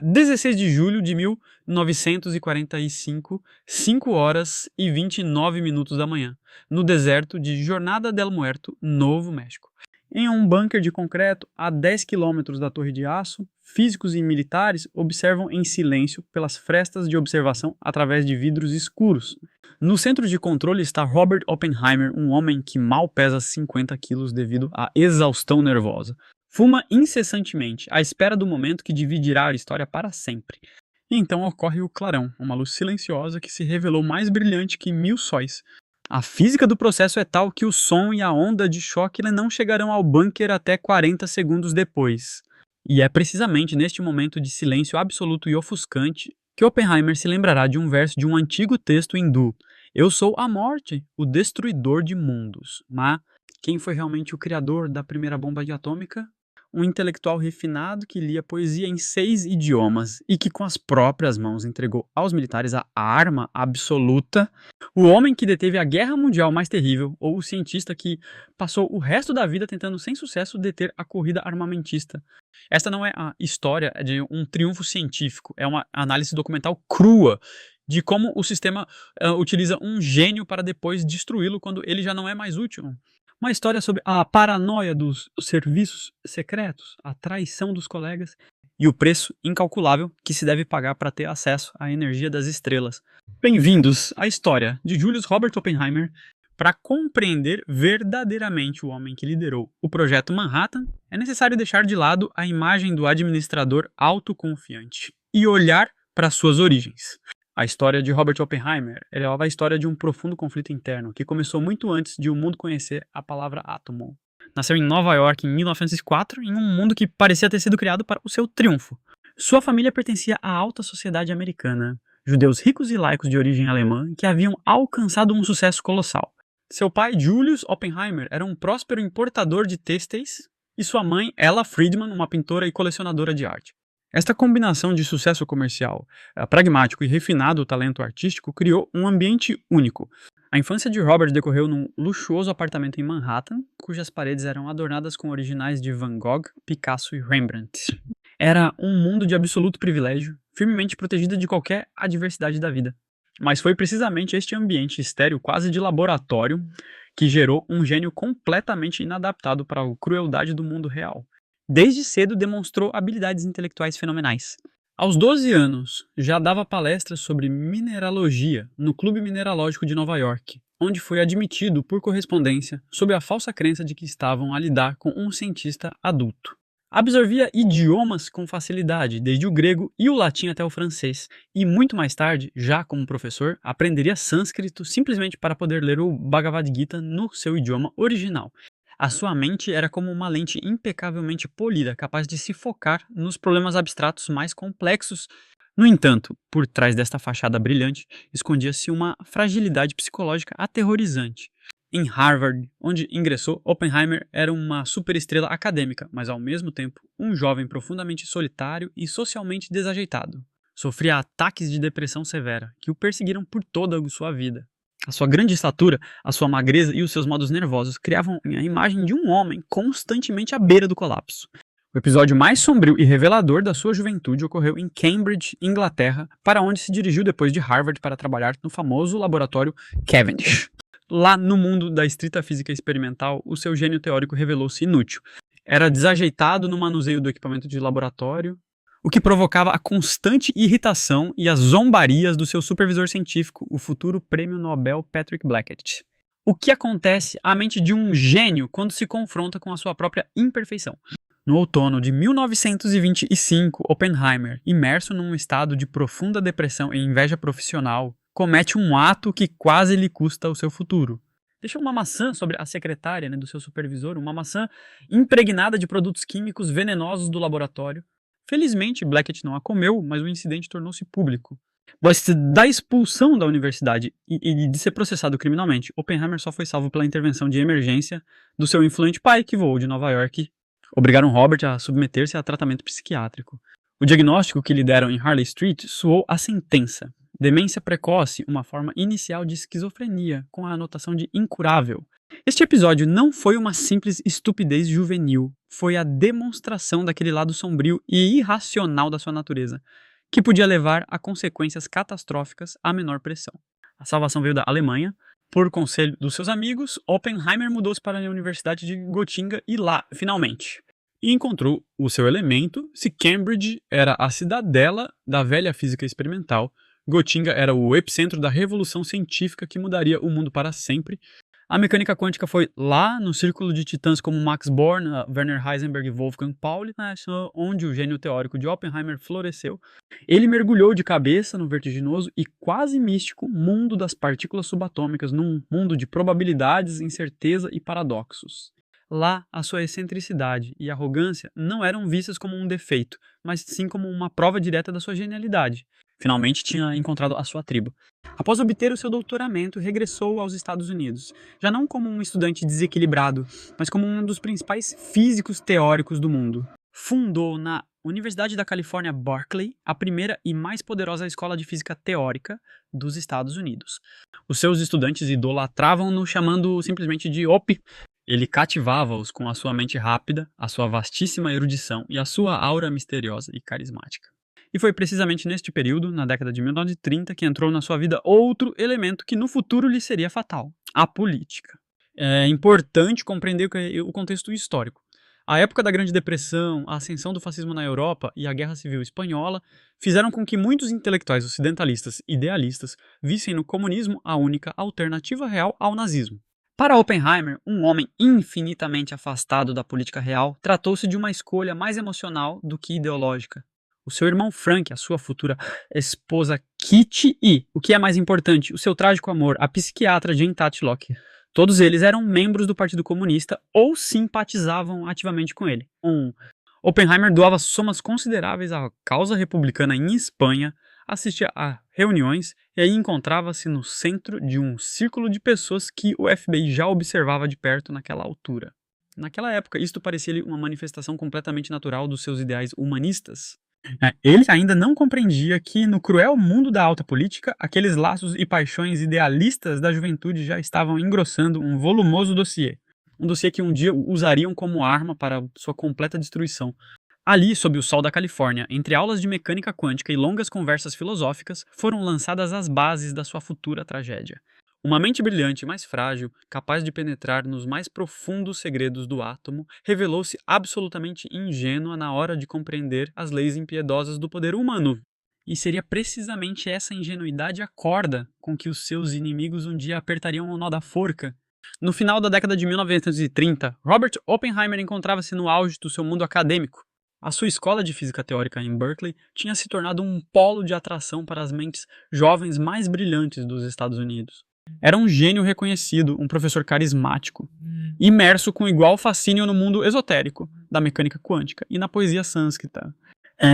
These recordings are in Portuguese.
16 de julho de 1945, 5 horas e 29 minutos da manhã, no deserto de Jornada del Muerto, Novo México. Em um bunker de concreto a 10 quilômetros da Torre de Aço, físicos e militares observam em silêncio pelas frestas de observação através de vidros escuros. No centro de controle está Robert Oppenheimer, um homem que mal pesa 50 quilos devido à exaustão nervosa. Fuma incessantemente, à espera do momento que dividirá a história para sempre. E então ocorre o clarão, uma luz silenciosa que se revelou mais brilhante que 1000 sóis. A física do processo é tal que o som e a onda de choque não chegarão ao bunker até 40 segundos depois. E é precisamente neste momento de silêncio absoluto e ofuscante que Oppenheimer se lembrará de um verso de um antigo texto hindu. Eu sou a morte, o destruidor de mundos. Mas quem foi realmente o criador da primeira bomba atômica? Um intelectual refinado que lia poesia em 6 idiomas e que com as próprias mãos entregou aos militares a arma absoluta, o homem que deteve a guerra mundial mais terrível, ou o cientista que passou o resto da vida tentando sem sucesso deter a corrida armamentista. Esta não é a história de um triunfo científico, é uma análise documental crua de como o sistema utiliza um gênio para depois destruí-lo quando ele já não é mais útil. Uma história sobre a paranoia dos serviços secretos, a traição dos colegas e o preço incalculável que se deve pagar para ter acesso à energia das estrelas. Bem-vindos à história de Julius Robert Oppenheimer. Para compreender verdadeiramente o homem que liderou o projeto Manhattan, é necessário deixar de lado a imagem do administrador autoconfiante e olhar para suas origens. A história de Robert Oppenheimer eleva a história de um profundo conflito interno que começou muito antes de o mundo conhecer a palavra átomo. Nasceu em Nova York em 1904, em um mundo que parecia ter sido criado para o seu triunfo. Sua família pertencia à alta sociedade americana, judeus ricos e laicos de origem alemã que haviam alcançado um sucesso colossal. Seu pai, Julius Oppenheimer, era um próspero importador de têxteis e sua mãe, Ella Friedman, uma pintora e colecionadora de arte. Esta combinação de sucesso comercial, pragmático e refinado talento artístico criou um ambiente único. A infância de Robert decorreu num luxuoso apartamento em Manhattan, cujas paredes eram adornadas com originais de Van Gogh, Picasso e Rembrandt. Era um mundo de absoluto privilégio, firmemente protegido de qualquer adversidade da vida. Mas foi precisamente este ambiente estéril, quase de laboratório, que gerou um gênio completamente inadaptado para a crueldade do mundo real. Desde cedo demonstrou habilidades intelectuais fenomenais. Aos 12 anos, já dava palestras sobre mineralogia no Clube Mineralógico de Nova York, onde foi admitido por correspondência sob a falsa crença de que estavam a lidar com um cientista adulto. Absorvia idiomas com facilidade, desde o grego e o latim até o francês, e muito mais tarde, já como professor, aprenderia sânscrito simplesmente para poder ler o Bhagavad Gita no seu idioma original. A sua mente era como uma lente impecavelmente polida, capaz de se focar nos problemas abstratos mais complexos. No entanto, por trás desta fachada brilhante, escondia-se uma fragilidade psicológica aterrorizante. Em Harvard, onde ingressou, Oppenheimer era uma superestrela acadêmica, mas ao mesmo tempo um jovem profundamente solitário e socialmente desajeitado. Sofria ataques de depressão severa, que o perseguiram por toda a sua vida. A sua grande estatura, a sua magreza e os seus modos nervosos criavam a imagem de um homem constantemente à beira do colapso. O episódio mais sombrio e revelador da sua juventude ocorreu em Cambridge, Inglaterra, para onde se dirigiu depois de Harvard para trabalhar no famoso laboratório Cavendish. Lá no mundo da estrita física experimental, o seu gênio teórico revelou-se inútil. Era desajeitado no manuseio do equipamento de laboratório, o que provocava a constante irritação e as zombarias do seu supervisor científico, o futuro prêmio Nobel Patrick Blackett. O que acontece à mente de um gênio quando se confronta com a sua própria imperfeição? No outono de 1925, Oppenheimer, imerso num estado de profunda depressão e inveja profissional, comete um ato que quase lhe custa o seu futuro. Deixa uma maçã sobre a secretária do seu supervisor, uma maçã impregnada de produtos químicos venenosos do laboratório. Felizmente, Blackett não a comeu, mas o incidente tornou-se público. Da expulsão da universidade e de ser processado criminalmente, Oppenheimer só foi salvo pela intervenção de emergência do seu influente pai, que voou de Nova York. Obrigaram Robert a submeter-se a tratamento psiquiátrico. O diagnóstico que lhe deram em Harley Street soou a sentença. Demência precoce, uma forma inicial de esquizofrenia, com a anotação de incurável. Este episódio não foi uma simples estupidez juvenil, foi a demonstração daquele lado sombrio e irracional da sua natureza, que podia levar a consequências catastróficas à menor pressão. A salvação veio da Alemanha. Por conselho dos seus amigos, Oppenheimer mudou-se para a Universidade de Gotinga e lá, finalmente, encontrou o seu elemento. Se Cambridge era a cidadela da velha física experimental, Gotinga era o epicentro da revolução científica que mudaria o mundo para sempre. A mecânica quântica foi lá no círculo de titãs como Max Born, Werner Heisenberg e Wolfgang Pauli, né, onde o gênio teórico de Oppenheimer floresceu. Ele mergulhou de cabeça no vertiginoso e quase místico mundo das partículas subatômicas, num mundo de probabilidades, incerteza e paradoxos. Lá, a sua excentricidade e arrogância não eram vistas como um defeito, mas sim como uma prova direta da sua genialidade. Finalmente tinha encontrado a sua tribo. Após obter o seu doutoramento, regressou aos Estados Unidos, já não como um estudante desequilibrado, mas como um dos principais físicos teóricos do mundo. Fundou na Universidade da Califórnia, Berkeley, a primeira e mais poderosa escola de física teórica dos Estados Unidos. Os seus estudantes idolatravam-no, chamando-o simplesmente de Op. Ele cativava-os com a sua mente rápida, a sua vastíssima erudição e a sua aura misteriosa e carismática. E foi precisamente neste período, na década de 1930, que entrou na sua vida outro elemento que no futuro lhe seria fatal: a política. É importante compreender o contexto histórico. A época da Grande Depressão, a ascensão do fascismo na Europa e a Guerra Civil Espanhola fizeram com que muitos intelectuais ocidentalistas idealistas vissem no comunismo a única alternativa real ao nazismo. Para Oppenheimer, um homem infinitamente afastado da política real, tratou-se de uma escolha mais emocional do que ideológica. O seu irmão Frank, a sua futura esposa Kitty e, o que é mais importante, o seu trágico amor, a psiquiatra Jane Tatlock. Todos eles eram membros do Partido Comunista ou simpatizavam ativamente com ele. Oppenheimer doava somas consideráveis à causa republicana em Espanha, assistia a reuniões e aí encontrava-se no centro de um círculo de pessoas que o FBI já observava de perto naquela altura. Naquela época, isto parecia-lhe uma manifestação completamente natural dos seus ideais humanistas. Ele ainda não compreendia que, no cruel mundo da alta política, aqueles laços e paixões idealistas da juventude já estavam engrossando um volumoso dossiê. Um dossiê que um dia usariam como arma para sua completa destruição. Ali, sob o sol da Califórnia, entre aulas de mecânica quântica e longas conversas filosóficas, foram lançadas as bases da sua futura tragédia. Uma mente brilhante, mais frágil, capaz de penetrar nos mais profundos segredos do átomo, revelou-se absolutamente ingênua na hora de compreender as leis impiedosas do poder humano. E seria precisamente essa ingenuidade a corda com que os seus inimigos um dia apertariam o nó da forca. No final da década de 1930, Robert Oppenheimer encontrava-se no auge do seu mundo acadêmico. A sua escola de física teórica em Berkeley tinha se tornado um polo de atração para as mentes jovens mais brilhantes dos Estados Unidos. Era um gênio reconhecido, um professor carismático, imerso com igual fascínio no mundo esotérico da mecânica quântica e na poesia sânscrita.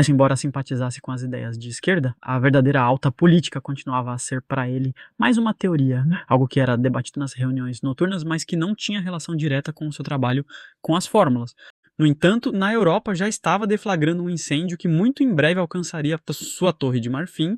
Embora simpatizasse com as ideias de esquerda, a verdadeira alta política continuava a ser para ele mais uma teoria, algo que era debatido nas reuniões noturnas, mas que não tinha relação direta com o seu trabalho com as fórmulas. No entanto, na Europa já estava deflagrando um incêndio que muito em breve alcançaria sua Torre de Marfim.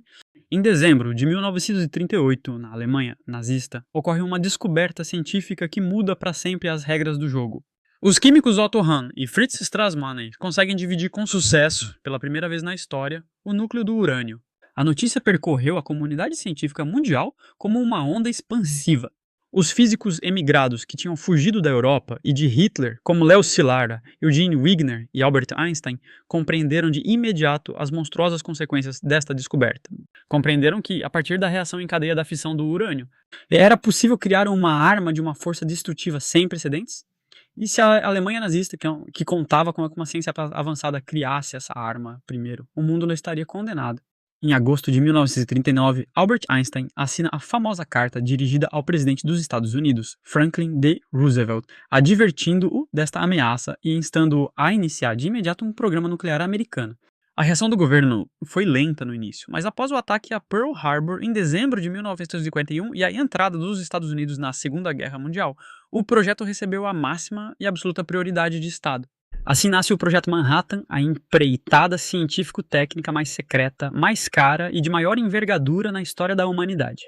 Em dezembro de 1938, na Alemanha nazista, ocorre uma descoberta científica que muda para sempre as regras do jogo. Os químicos Otto Hahn e Fritz Strassmann conseguem dividir com sucesso, pela primeira vez na história, o núcleo do urânio. A notícia percorreu a comunidade científica mundial como uma onda expansiva. Os físicos emigrados que tinham fugido da Europa e de Hitler, como Leo Szilard, Eugene Wigner e Albert Einstein, compreenderam de imediato as monstruosas consequências desta descoberta. Compreenderam que, a partir da reação em cadeia da fissão do urânio, era possível criar uma arma de uma força destrutiva sem precedentes? E se a Alemanha nazista, que contava com uma ciência avançada, criasse essa arma primeiro, o mundo não estaria condenado. Em agosto de 1939, Albert Einstein assina a famosa carta dirigida ao presidente dos Estados Unidos, Franklin D. Roosevelt, advertindo-o desta ameaça e instando-o a iniciar de imediato um programa nuclear americano. A reação do governo foi lenta no início, mas após o ataque a Pearl Harbor em dezembro de 1941 e a entrada dos Estados Unidos na Segunda Guerra Mundial, o projeto recebeu a máxima e absoluta prioridade de Estado. Assim nasce o Projeto Manhattan, a empreitada científico-técnica mais secreta, mais cara e de maior envergadura na história da humanidade.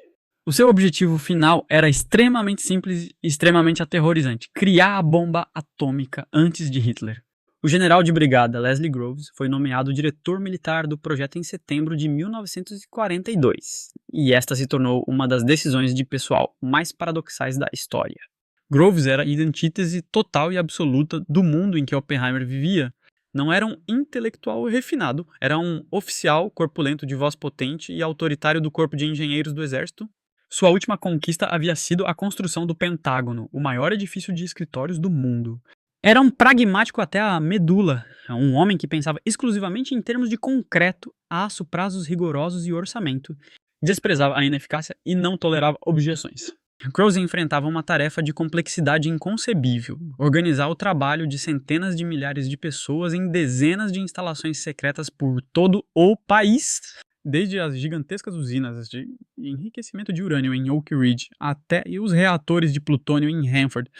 O seu objetivo final era extremamente simples e extremamente aterrorizante: criar a bomba atômica antes de Hitler. O general de brigada Leslie Groves foi nomeado diretor militar do projeto em setembro de 1942, e esta se tornou uma das decisões de pessoal mais paradoxais da história. Groves era a antítese total e absoluta do mundo em que Oppenheimer vivia. Não era um intelectual refinado, era um oficial corpulento de voz potente e autoritário do corpo de engenheiros do exército. Sua última conquista havia sido a construção do Pentágono, o maior edifício de escritórios do mundo. Era um pragmático até a medula, um homem que pensava exclusivamente em termos de concreto, aço, prazos rigorosos e orçamento. Desprezava a ineficácia e não tolerava objeções. Groves enfrentava uma tarefa de complexidade inconcebível: organizar o trabalho de centenas de milhares de pessoas em dezenas de instalações secretas por todo o país, desde as gigantescas usinas de enriquecimento de urânio em Oak Ridge até os reatores de plutônio em Hanford.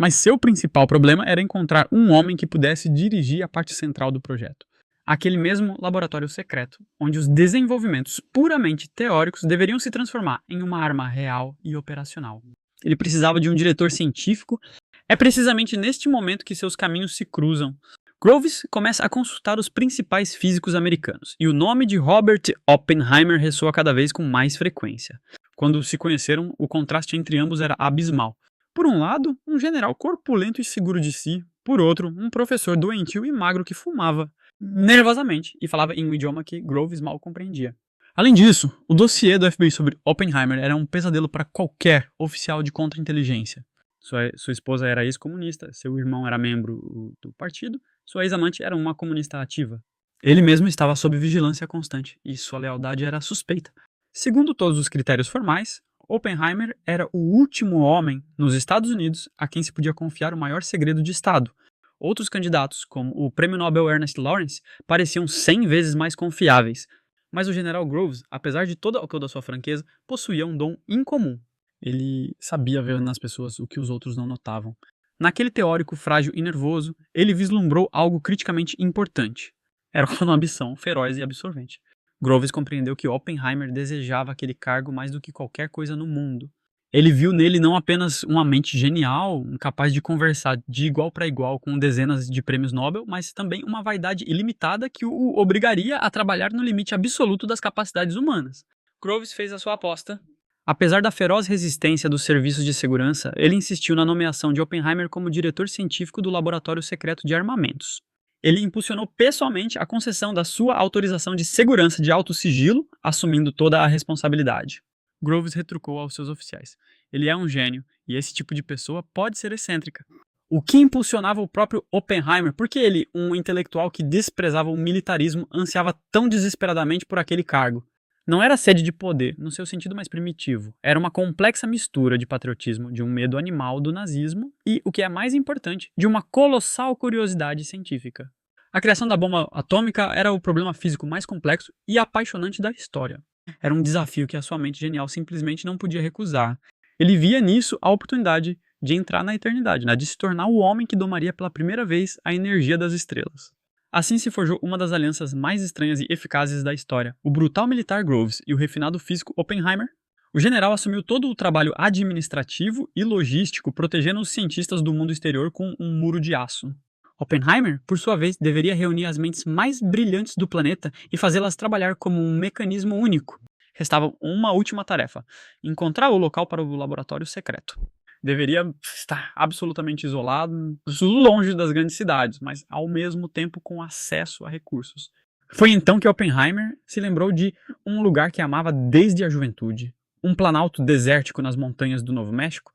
Mas seu principal problema era encontrar um homem que pudesse dirigir a parte central do projeto. Aquele mesmo laboratório secreto, onde os desenvolvimentos puramente teóricos deveriam se transformar em uma arma real e operacional. Ele precisava de um diretor científico. É precisamente neste momento que seus caminhos se cruzam. Groves começa a consultar os principais físicos americanos, e o nome de Robert Oppenheimer ressoa cada vez com mais frequência. Quando se conheceram, o contraste entre ambos era abismal. Por um lado, um general corpulento e seguro de si. Por outro, um professor doentio e magro que fumava nervosamente e falava em um idioma que Groves mal compreendia. Além disso, o dossiê do FBI sobre Oppenheimer era um pesadelo para qualquer oficial de contra-inteligência. Sua esposa era ex-comunista, seu irmão era membro do partido, sua ex-amante era uma comunista ativa. Ele mesmo estava sob vigilância constante e sua lealdade era suspeita. Segundo todos os critérios formais, Oppenheimer era o último homem nos Estados Unidos a quem se podia confiar o maior segredo de Estado. Outros candidatos, como o Prêmio Nobel Ernest Lawrence, pareciam 100 vezes mais confiáveis. Mas o general Groves, apesar de toda a sua franqueza, possuía um dom incomum. Ele sabia ver nas pessoas o que os outros não notavam. Naquele teórico frágil e nervoso, ele vislumbrou algo criticamente importante. Era uma ambição feroz e absorvente. Groves compreendeu que Oppenheimer desejava aquele cargo mais do que qualquer coisa no mundo. Ele viu nele não apenas uma mente genial, capaz de conversar de igual para igual com dezenas de prêmios Nobel, mas também uma vaidade ilimitada que o obrigaria a trabalhar no limite absoluto das capacidades humanas. Groves fez a sua aposta. Apesar da feroz resistência dos serviços de segurança, ele insistiu na nomeação de Oppenheimer como diretor científico do Laboratório Secreto de Armamentos. Ele impulsionou pessoalmente a concessão da sua autorização de segurança de alto sigilo, assumindo toda a responsabilidade. Groves retrucou aos seus oficiais: ele é um gênio, e esse tipo de pessoa pode ser excêntrica. O que impulsionava o próprio Oppenheimer? Porque ele, um intelectual que desprezava o militarismo, ansiava tão desesperadamente por aquele cargo? Não era sede de poder, no seu sentido mais primitivo. Era uma complexa mistura de patriotismo, de um medo animal do nazismo e, o que é mais importante, de uma colossal curiosidade científica. A criação da bomba atômica era o problema físico mais complexo e apaixonante da história. Era um desafio que a sua mente genial simplesmente não podia recusar. Ele via nisso a oportunidade de entrar na eternidade, de se tornar o homem que domaria pela primeira vez a energia das estrelas. Assim se forjou uma das alianças mais estranhas e eficazes da história: o brutal militar Groves e o refinado físico Oppenheimer. O general assumiu todo o trabalho administrativo e logístico, protegendo os cientistas do mundo exterior com um muro de aço. Oppenheimer, por sua vez, deveria reunir as mentes mais brilhantes do planeta e fazê-las trabalhar como um mecanismo único. Restava uma última tarefa: encontrar o local para o laboratório secreto. Deveria estar absolutamente isolado, longe das grandes cidades, mas ao mesmo tempo com acesso a recursos. Foi então que Oppenheimer se lembrou de um lugar que amava desde a juventude, um planalto desértico nas montanhas do Novo México,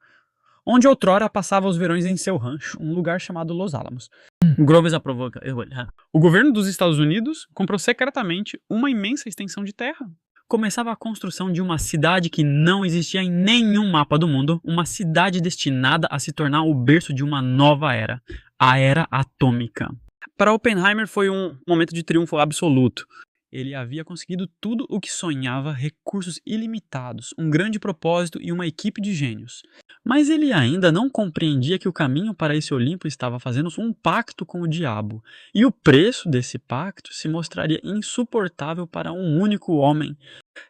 onde outrora passava os verões em seu rancho, um lugar chamado Los Alamos. Groves aprovou. O governo dos Estados Unidos comprou secretamente uma imensa extensão de terra. Começava a construção de uma cidade que não existia em nenhum mapa do mundo, uma cidade destinada a se tornar o berço de uma nova era, a era atômica. Para Oppenheimer foi um momento de triunfo absoluto. Ele havia conseguido tudo o que sonhava: recursos ilimitados, um grande propósito e uma equipe de gênios. Mas ele ainda não compreendia que o caminho para esse Olimpo estava fazendo um pacto com o diabo, e o preço desse pacto se mostraria insuportável para um único homem.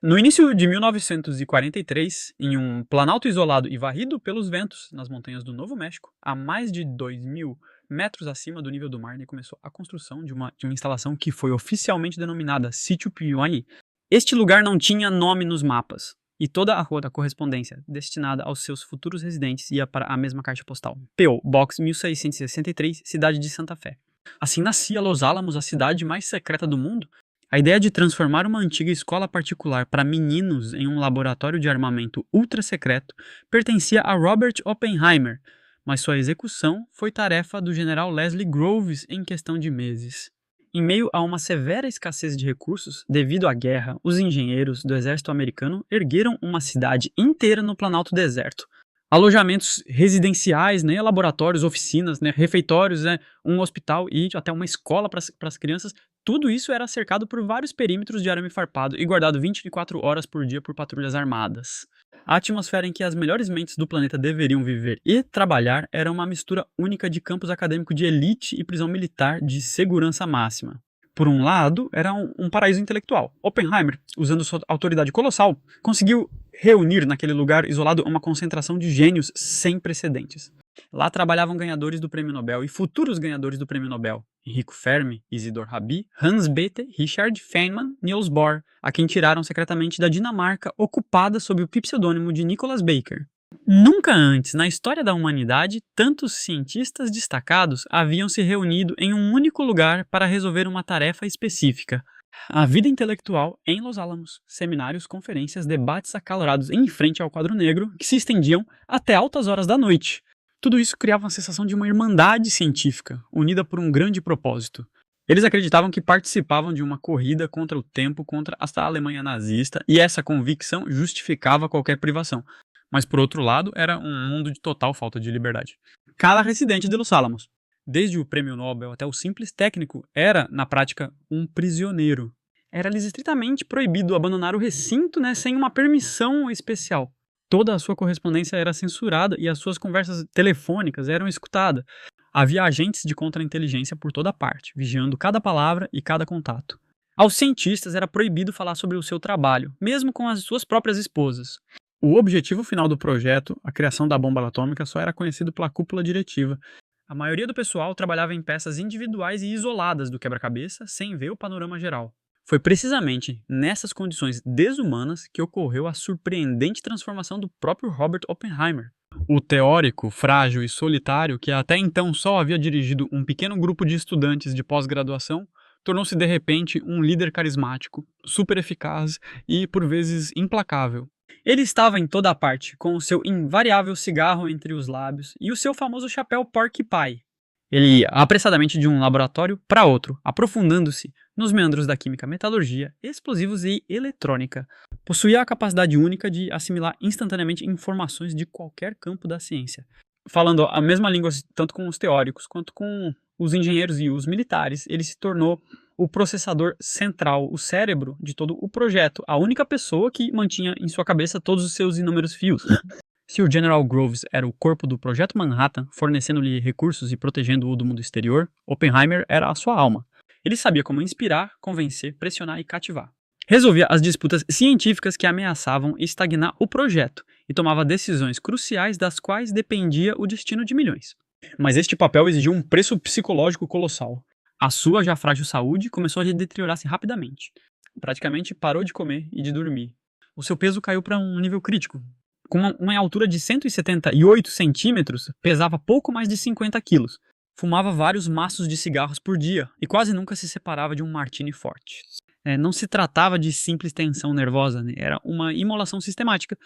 No início de 1943, em um planalto isolado e varrido pelos ventos nas montanhas do Novo México, a mais de 2.000 metros acima do nível do mar, né, começou a construção de uma instalação que foi oficialmente denominada Sítio Piuí. Este lugar não tinha nome nos mapas, e toda a rua da correspondência destinada aos seus futuros residentes ia para a mesma caixa postal. P.O. Box 1663, cidade de Santa Fé. Assim nascia Los Alamos, a cidade mais secreta do mundo. A ideia de transformar uma antiga escola particular para meninos em um laboratório de armamento ultra secreto pertencia a Robert Oppenheimer, mas sua execução foi tarefa do general Leslie Groves em questão de meses. Em meio a uma severa escassez de recursos, devido à guerra, os engenheiros do exército americano ergueram uma cidade inteira no Planalto Deserto. Alojamentos residenciais, né, laboratórios, oficinas, né, refeitórios, né, um hospital e até uma escola para as crianças. Tudo isso era cercado por vários perímetros de arame farpado e guardado 24 horas por dia por patrulhas armadas. A atmosfera em que as melhores mentes do planeta deveriam viver e trabalhar era uma mistura única de campus acadêmico de elite e prisão militar de segurança máxima. Por um lado, era um paraíso intelectual. Oppenheimer, usando sua autoridade colossal, conseguiu reunir naquele lugar isolado uma concentração de gênios sem precedentes. Lá trabalhavam ganhadores do Prêmio Nobel e futuros ganhadores do Prêmio Nobel. Enrico Fermi, Isidor Rabi, Hans Bethe, Richard Feynman, Niels Bohr, a quem tiraram secretamente da Dinamarca, ocupada sob o pseudônimo de Nicholas Baker. Nunca antes, na história da humanidade, tantos cientistas destacados haviam se reunido em um único lugar para resolver uma tarefa específica. A vida intelectual em Los Alamos, seminários, conferências, debates acalorados em frente ao quadro negro que se estendiam até altas horas da noite. Tudo isso criava uma sensação de uma irmandade científica, unida por um grande propósito. Eles acreditavam que participavam de uma corrida contra o tempo, contra a Alemanha nazista, e essa convicção justificava qualquer privação. Mas, por outro lado, era um mundo de total falta de liberdade. Cada residente de Los Alamos, desde o prêmio Nobel até o simples técnico, era, na prática, um prisioneiro. Era-lhes estritamente proibido abandonar o recinto, né, sem uma permissão especial. Toda a sua correspondência era censurada e as suas conversas telefônicas eram escutadas. Havia agentes de contra-inteligência por toda parte, vigiando cada palavra e cada contato. Aos cientistas era proibido falar sobre o seu trabalho, mesmo com as suas próprias esposas. O objetivo final do projeto, a criação da bomba atômica, só era conhecido pela cúpula diretiva. A maioria do pessoal trabalhava em peças individuais e isoladas do quebra-cabeça, sem ver o panorama geral. Foi precisamente nessas condições desumanas que ocorreu a surpreendente transformação do próprio Robert Oppenheimer. O teórico, frágil e solitário, que até então só havia dirigido um pequeno grupo de estudantes de pós-graduação, tornou-se de repente um líder carismático, super eficaz e, por vezes, implacável. Ele estava em toda parte, com o seu invariável cigarro entre os lábios e o seu famoso chapéu pork pie. Ele ia apressadamente de um laboratório para outro, aprofundando-se nos meandros da química, metalurgia, explosivos e eletrônica. Possuía a capacidade única de assimilar instantaneamente informações de qualquer campo da ciência. Falando a mesma língua tanto com os teóricos quanto com os engenheiros e os militares, ele se tornou o processador central, o cérebro de todo o projeto, a única pessoa que mantinha em sua cabeça todos os seus inúmeros fios. Se o General Groves era o corpo do Projeto Manhattan, fornecendo-lhe recursos e protegendo-o do mundo exterior, Oppenheimer era a sua alma. Ele sabia como inspirar, convencer, pressionar e cativar. Resolvia as disputas científicas que ameaçavam estagnar o projeto e tomava decisões cruciais das quais dependia o destino de milhões. Mas este papel exigiu um preço psicológico colossal. A sua já frágil saúde começou a deteriorar-se rapidamente. Praticamente parou de comer e de dormir. O seu peso caiu para um nível crítico. Com uma altura de 178 centímetros, pesava pouco mais de 50 quilos. Fumava vários maços de cigarros por dia e quase nunca se separava de um martini forte. Não se tratava de simples tensão nervosa, né? Era uma imolação sistemática.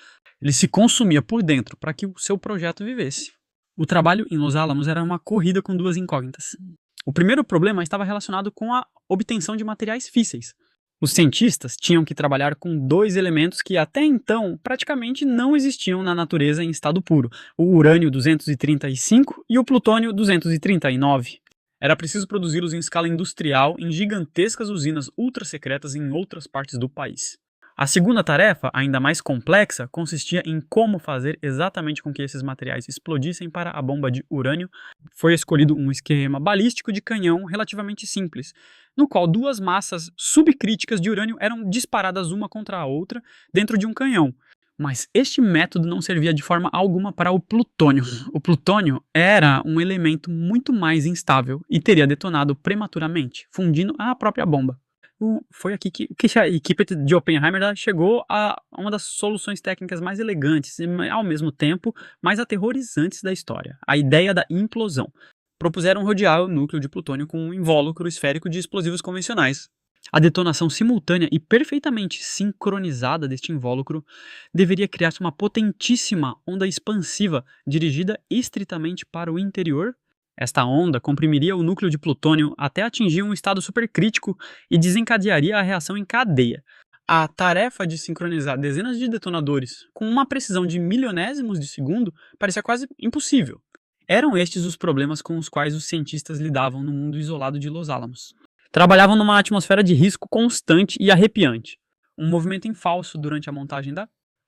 Ele se consumia por dentro para que o seu projeto vivesse. O trabalho em Los Alamos era uma corrida com duas incógnitas. O primeiro problema estava relacionado com a obtenção de materiais físseis. Os cientistas tinham que trabalhar com dois elementos que até então praticamente não existiam na natureza em estado puro, o urânio 235 e o plutônio 239. Era preciso produzi-los em escala industrial em gigantescas usinas ultra-secretas em outras partes do país. A segunda tarefa, ainda mais complexa, consistia em como fazer exatamente com que esses materiais explodissem para a bomba de urânio. Foi escolhido um esquema balístico de canhão relativamente simples, no qual duas massas subcríticas de urânio eram disparadas uma contra a outra dentro de um canhão. Mas este método não servia de forma alguma para o plutônio. O plutônio era um elemento muito mais instável e teria detonado prematuramente, fundindo a própria bomba. Foi aqui que a equipe de Oppenheimer chegou a uma das soluções técnicas mais elegantes e, ao mesmo tempo, mais aterrorizantes da história: a ideia da implosão. Propuseram rodear o núcleo de plutônio com um invólucro esférico de explosivos convencionais. A detonação simultânea e perfeitamente sincronizada deste invólucro deveria criar-se uma potentíssima onda expansiva dirigida estritamente para o interior. Esta onda comprimiria o núcleo de plutônio até atingir um estado supercrítico e desencadearia a reação em cadeia. A tarefa de sincronizar dezenas de detonadores com uma precisão de milionésimos de segundo parecia quase impossível. Eram estes os problemas com os quais os cientistas lidavam no mundo isolado de Los Alamos. Trabalhavam numa atmosfera de risco constante e arrepiante. Um movimento em falso durante a montagem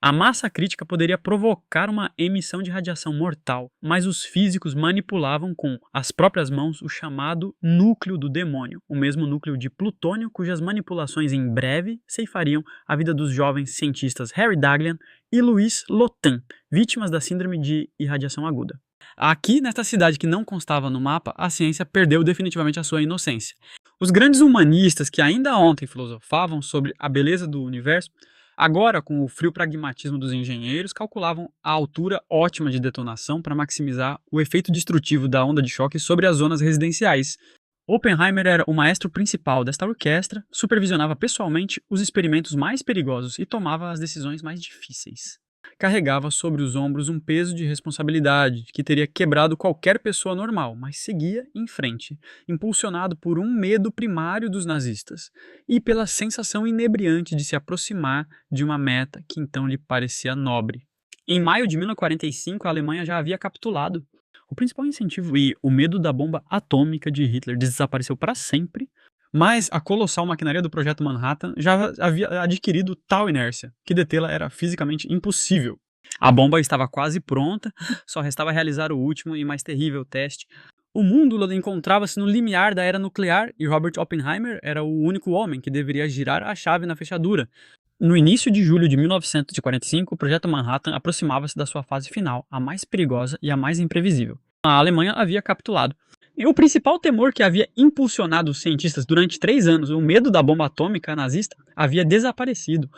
A massa crítica poderia provocar uma emissão de radiação mortal, mas os físicos manipulavam com as próprias mãos o chamado núcleo do demônio, o mesmo núcleo de plutônio cujas manipulações em breve ceifariam a vida dos jovens cientistas Harry Daghlian e Louis Lotin, vítimas da síndrome de irradiação aguda. Aqui, nesta cidade que não constava no mapa, a ciência perdeu definitivamente a sua inocência. Os grandes humanistas que ainda ontem filosofavam sobre a beleza do universo, agora, com o frio pragmatismo dos engenheiros, calculavam a altura ótima de detonação para maximizar o efeito destrutivo da onda de choque sobre as zonas residenciais. Oppenheimer era o maestro principal desta orquestra, supervisionava pessoalmente os experimentos mais perigosos e tomava as decisões mais difíceis. Carregava sobre os ombros um peso de responsabilidade que teria quebrado qualquer pessoa normal, mas seguia em frente, impulsionado por um medo primário dos nazistas e pela sensação inebriante de se aproximar de uma meta que então lhe parecia nobre. Em maio de 1945, a Alemanha já havia capitulado. O principal incentivo e o medo da bomba atômica de Hitler desapareceu para sempre, mas a colossal maquinaria do Projeto Manhattan já havia adquirido tal inércia, que detê-la era fisicamente impossível. A bomba estava quase pronta, só restava realizar o último e mais terrível teste. O mundo encontrava-se no limiar da era nuclear e Robert Oppenheimer era o único homem que deveria girar a chave na fechadura. No início de julho de 1945, o Projeto Manhattan aproximava-se da sua fase final, a mais perigosa e a mais imprevisível. A Alemanha havia capitulado. E o principal temor que havia impulsionado os cientistas durante 3 anos, o medo da bomba atômica nazista, havia desaparecido.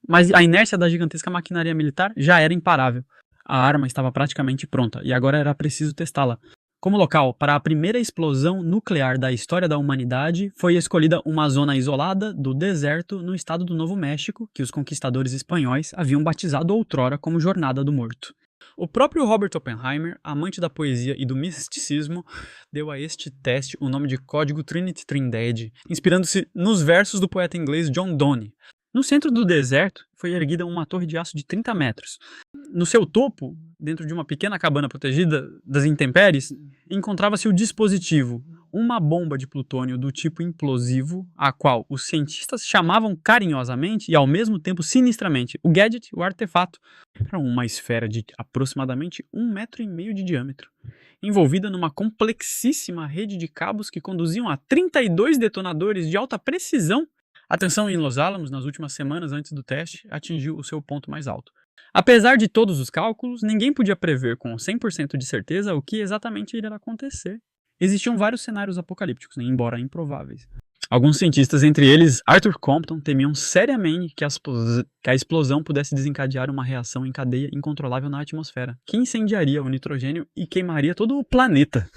Mas a inércia da gigantesca maquinaria militar já era imparável. A arma estava praticamente pronta e agora era preciso testá-la. Como local para a primeira explosão nuclear da história da humanidade, foi escolhida uma zona isolada do deserto no estado do Novo México, que os conquistadores espanhóis haviam batizado outrora como Jornada do Morto. O próprio Robert Oppenheimer, amante da poesia e do misticismo, deu a este teste o nome de Código Trinity Trindade, inspirando-se nos versos do poeta inglês John Donne. No centro do deserto foi erguida uma torre de aço de 30 metros. No seu topo, dentro de uma pequena cabana protegida das intempéries, encontrava-se o dispositivo, uma bomba de plutônio do tipo implosivo, a qual os cientistas chamavam carinhosamente e ao mesmo tempo sinistramente o gadget, o artefato. Era uma esfera de aproximadamente 1,5 metro de diâmetro, envolvida numa complexíssima rede de cabos que conduziam a 32 detonadores de alta precisão. A tensão em Los Alamos, nas últimas semanas antes do teste, atingiu o seu ponto mais alto. Apesar de todos os cálculos, ninguém podia prever com 100% de certeza o que exatamente iria acontecer. Existiam vários cenários apocalípticos, embora improváveis. Alguns cientistas, entre eles Arthur Compton, temiam seriamente que a explosão pudesse desencadear uma reação em cadeia incontrolável na atmosfera, que incendiaria o nitrogênio e queimaria todo o planeta.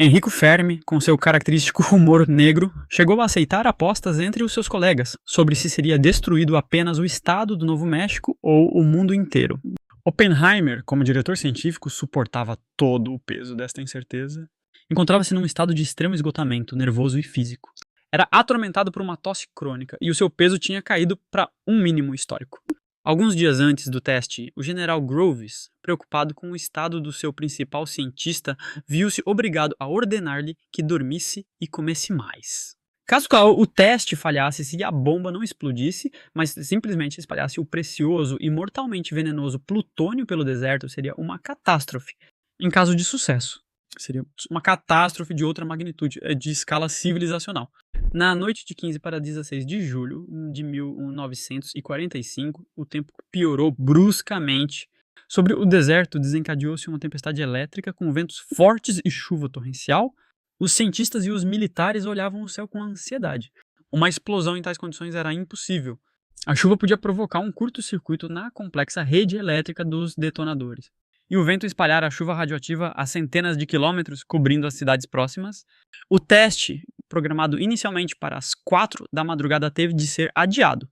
Enrico Fermi, com seu característico humor negro, chegou a aceitar apostas entre os seus colegas sobre se seria destruído apenas o estado do Novo México ou o mundo inteiro. Oppenheimer, como diretor científico, suportava todo o peso desta incerteza. Encontrava-se num estado de extremo esgotamento nervoso e físico. Era atormentado por uma tosse crônica e o seu peso tinha caído para um mínimo histórico. Alguns dias antes do teste, o general Groves, preocupado com o estado do seu principal cientista, viu-se obrigado a ordenar-lhe que dormisse e comesse mais. Caso o teste falhasse se a bomba não explodisse, mas simplesmente espalhasse o precioso e mortalmente venenoso plutônio pelo deserto, seria uma catástrofe. Em caso de sucesso, Seria uma catástrofe de outra magnitude, de escala civilizacional. Na noite de 15 para 16 de julho de 1945, o tempo piorou bruscamente. Sobre o deserto, desencadeou-se uma tempestade elétrica com ventos fortes e chuva torrencial. Os cientistas e os militares olhavam o céu com ansiedade. Uma explosão em tais condições era impossível. A chuva podia provocar um curto-circuito na complexa rede elétrica dos detonadores. E o vento espalhara a chuva radioativa a centenas de quilômetros, cobrindo as cidades próximas. O teste, programado inicialmente para as 4 da madrugada, teve de ser adiado.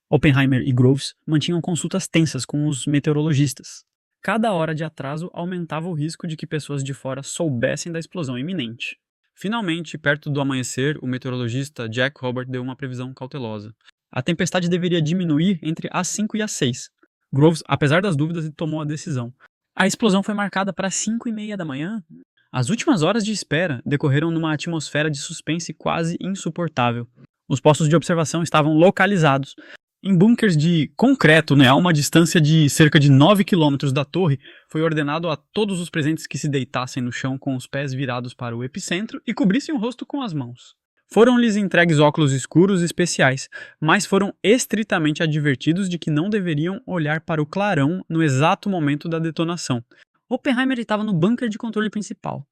Oppenheimer e Groves mantinham consultas tensas com os meteorologistas. Cada hora de atraso aumentava o risco de que pessoas de fora soubessem da explosão iminente. Finalmente, perto do amanhecer, o meteorologista Jack Hobart deu uma previsão cautelosa. A tempestade deveria diminuir entre as 5 e as 6. Groves, apesar das dúvidas, tomou a decisão. A explosão foi marcada para 5:30 da manhã. As últimas horas de espera decorreram numa atmosfera de suspense quase insuportável. Os postos de observação estavam localizados em bunkers de concreto, a uma distância de cerca de 9 quilômetros da torre. Foi ordenado a todos os presentes que se deitassem no chão com os pés virados para o epicentro e cobrissem o rosto com as mãos. Foram-lhes entregues óculos escuros especiais, mas foram estritamente advertidos de que não deveriam olhar para o clarão no exato momento da detonação. Oppenheimer estava no bunker de controle principal.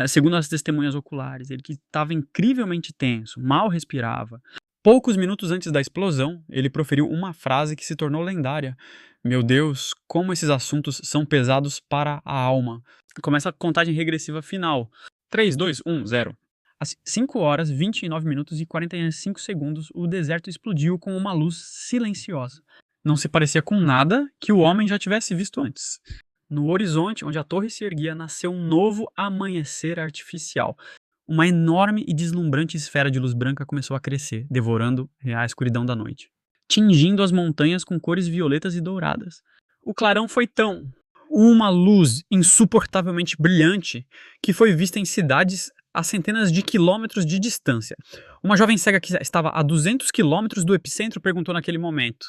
Segundo as testemunhas oculares, ele estava incrivelmente tenso, mal respirava. Poucos minutos antes da explosão, ele proferiu uma frase que se tornou lendária. Meu Deus, como esses assuntos são pesados para a alma. Começa a contagem regressiva final. 3, 2, 1, 0. Às 5 horas, 29 minutos e 45 segundos, o deserto explodiu com uma luz silenciosa. Não se parecia com nada que o homem já tivesse visto antes. No horizonte, onde a torre se erguia, nasceu um novo amanhecer artificial. Uma enorme e deslumbrante esfera de luz branca começou a crescer, devorando a escuridão da noite, tingindo as montanhas com cores violetas e douradas. O clarão foi uma luz insuportavelmente brilhante que foi vista em cidades a centenas de quilômetros de distância. Uma jovem cega que estava a 200 quilômetros do epicentro perguntou naquele momento: